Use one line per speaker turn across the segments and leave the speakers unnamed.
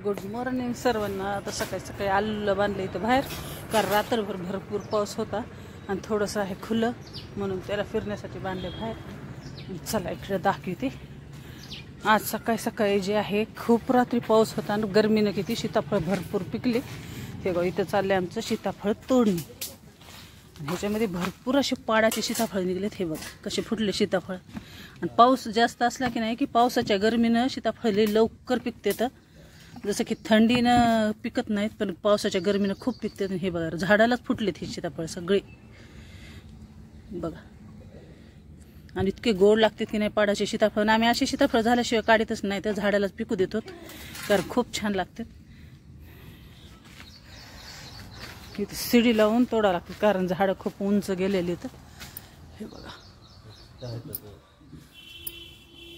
Good morning सर्वांना. आता सकाळी सकाळी आलूला बांधलं इथं बाहेर, कारण रात्रभर भरपूर पाऊस होता आणि थोडंसं आहे खुलं, म्हणून त्याला फिरण्यासाठी बांधले बाहेर. चला इकडे दाखवते. आज सकाळी सकाळी जे आहे खूप रात्री पाऊस होता आणि गरमीनं किती सीताफळ भरपूर पिकले. हे बघा इथं चालले आमचं सीताफळ तोडणी. ह्याच्यामध्ये भरपूर असे पाडाचे सीताफळ निघलेत. हे बघा कसे फुटले सीताफळ. आणि पाऊस जास्त असला की नाही की पावसाच्या गरमीनं सीताफळ लवकर पिकते. तर जसं की थंडीनं पिकत नाहीत, पण पावसाच्या गरमीनं खूप पिकतात. हे बघा झाडालाच फुटलेत हे सीताफळ सगळे बघा. आणि इतके गोड लागतात की नाही पाडाचे सीताफळ. आम्ही असे सीताफळ झाल्याशिवाय काढतच नाही, तर झाडालाच पिकू देतो, कारण खूप छान लागतात. इथे शिडी लावून तोडा लागतात, कारण झाडं खूप उंच गेलेली. तर हे बघा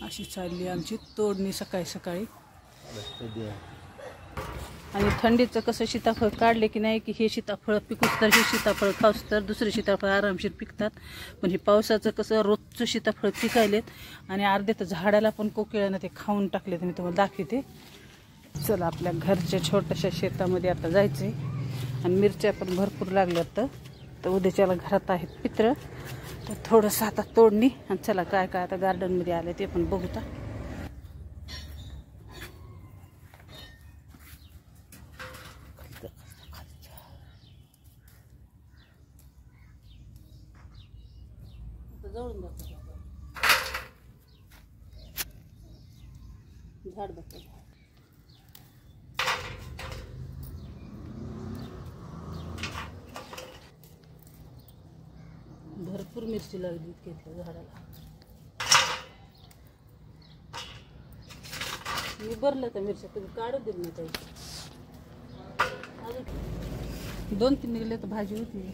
अशी चालली आमची तोडणी सकाळी सकाळी. आणि थंडीचं कसं सीताफळ काढले की नाही की हे सीताफळ पिकूच तर हे सीताफळ खाऊस तर दुसरे सीताफळ आरामशीर पिकतात. पण हे पावसाचं कसं रोजचं सीताफळ पिकायलेत आणि अर्धे तर झाडाला पण कोकिळानं ते खाऊन टाकलेत. मी तुम्हाला दाखवते. चला आपल्या घरच्या छोट्याशा शेतामध्ये आता जायचंय. आणि मिरच्या पण भरपूर लागल्यात. तर उद्याच्याला घरात आहेत पित्र, तर थोडंसं आता तोडणी. आणि चला काय काय आता गार्डनमध्ये आले ते पण बघूता. जवळून बघतो झाड बघतो. भरपूर मिरची लागली इतक्या झाडाला. मी भरलं तर मिरच्या तुम्ही काढून दिली नाही काही. अजून 2-3 निघले तर भाजी होती.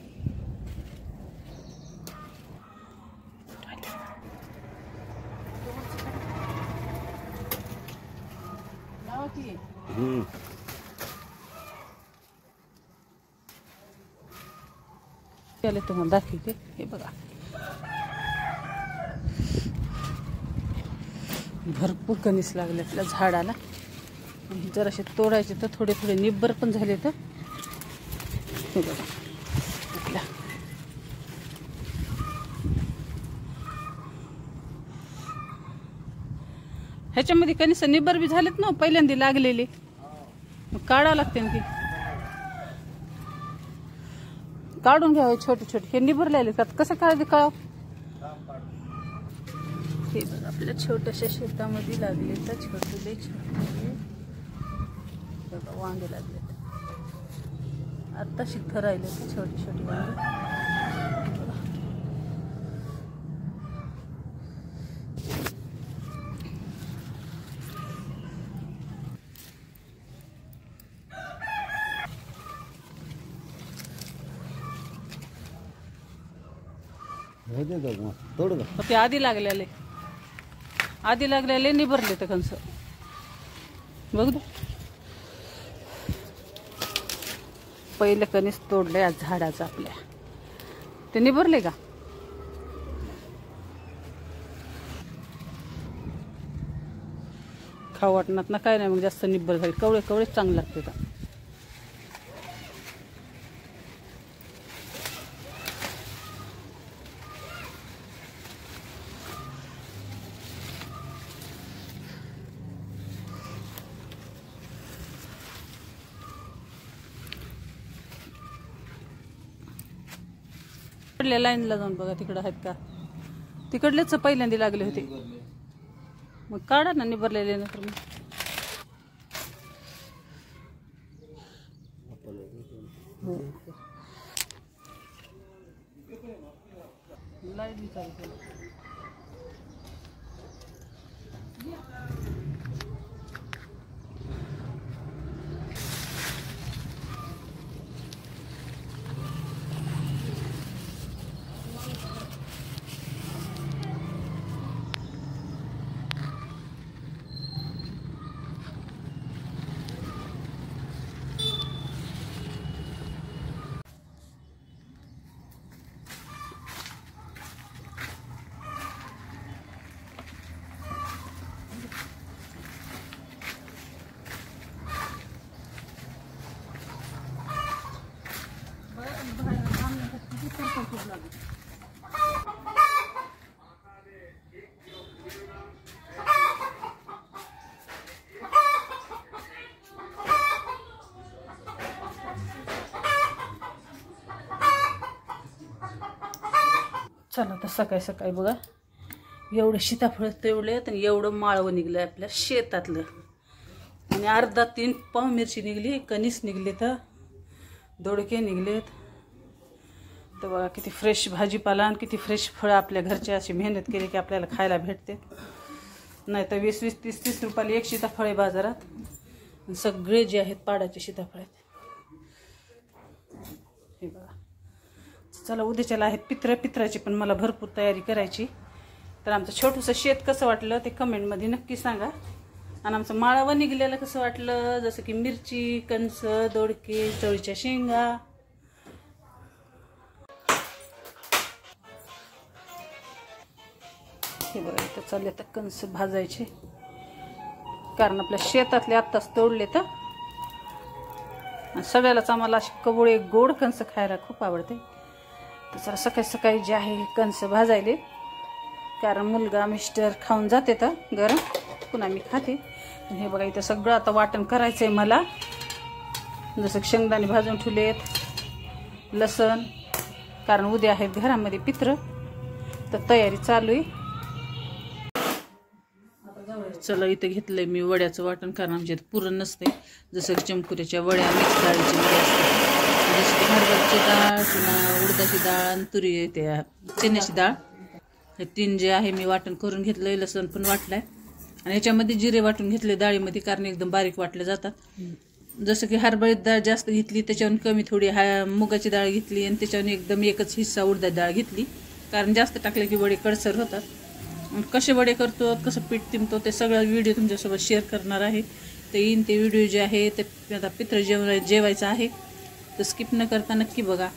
त्याला तुम्हाला दाखवते. हे बघा भरपूर कणीस लागले आपल्या झाडाला. जराशे तोडायचे तर थोडे थोडे निब्बर पण झाले. तर हे बघा आपल्या ह्याच्यामध्ये कणीस निब्बर बी झालेत ना, पहिल्यांदा लागलेले. मग काढावं लागते ना, की काढून घ्यावे छोटे छोटे. हे निभरलेले का कसं काढते का? हे बघा आपल्या छोट्याशा शेतामध्ये लागले तर छोटे छोटे बघा वांगे लागले. आता शिखर राहिले तर छोटे छोटे वांगे. ते आधी लागलेले निभरले तर कंस बघ. पहिले कणीस तोडले आज झाडाचं आपल्या, ते निभरले का? खाऊ वाटणार ना काय नाही. मग जास्त निब्बर झाले कवळे कवळेच चांगले लागते. का लाईनला जाऊन बघा तिकडं आहेत का. तिकडलेच पहिल्यांदा लागले होते. मग काढा ना निभरलेले. नंतर मग लाईट चालू. चला तर सकाळी सकाळी बघा एवढे सीताफळ तेवढेत आणि एवढं माळवं निघलं आपल्या शेतातलं आणि अर्धा 3 पाव मिरची निघली, कणीस निघले, तर दोडके निघलेत. तर बघा किती फ्रेश भाजीपाला आणि किती फ्रेश फळं आपल्या घरच्या अशी मेहनत केली की आपल्याला खायला भेटते. नाही तर 20-20, 30-30 रुपयाला एक सीताफळ आहे बाजारात. आणि सगळे जे आहेत पाडाचे सीताफळ आहेत. हे बघा. चला उद्याच्याला आहेत पित्राची पण मला भरपूर तयारी करायची. तर आमचं छोटंसं शेत कसं वाटलं ते कमेंटमध्ये नक्की सांगा. आणि आमचं माळावं निघलेलं कसं वाटलं, जसं की मिरची, कणस, दोडके, चवळीच्या शेंगा. हे बघा इथं चालले तर कणस भाजायचे, कारण आपल्या शेतातले आत्ताच तोडले. तर सगळ्यालाच आम्हाला असे कवळे गोड कणस खायला खूप आवडते. तर चला सकाळी सकाळी जे आहे कणस भाजायले, कारण मुलगा मिस्टर खाऊन जाते तर गरम, पुन्हा मी खाते. हे बघा इथं सगळं आता वाटण करायचं आहे मला. जसं शेंगदाणे भाजून ठेवलेत, लसण, कारण उद्या आहेत घरामध्ये पित्र, तर तयारी चालू आहे. चला इथं घेतलंय मी वड्याचं वाटण, कारण आमच्या इथं पुरण नसते. जसं की चमकुऱ्याच्या वड्या, मिक्स डाळीची वड्या असतात, जसं की हरभऱ्याची डाळ किंवा उडदाची डाळ आणि तुरी त्या चण्याची डाळ, हे 3 जे आहे मी वाटण करून घेतलंय. लसण पण वाटलाय आणि ह्याच्यामध्ये जिरे वाटून घेतले डाळीमध्ये, कारण एकदम बारीक वाटले जातात. जसं की हरभऱ्याची डाळ जास्त घेतली, त्याच्यावरून कमी थोडी मुगाची डाळ घेतली आणि त्याच्यावरून एकदम एकच हिस्सा उडदाची डाळ घेतली, कारण जास्त टाकले की वडे कडसर होतात. कसे वडे करतो, कसं पीठ तिंबतो, ते सगळं व्हिडिओ तुमच्यासोबत शेअर करणार आहे. तर येईन ते व्हिडिओ जे आहे ते आता पित्र जेवायचं आहे, तर स्किप न करता नक्की बघा.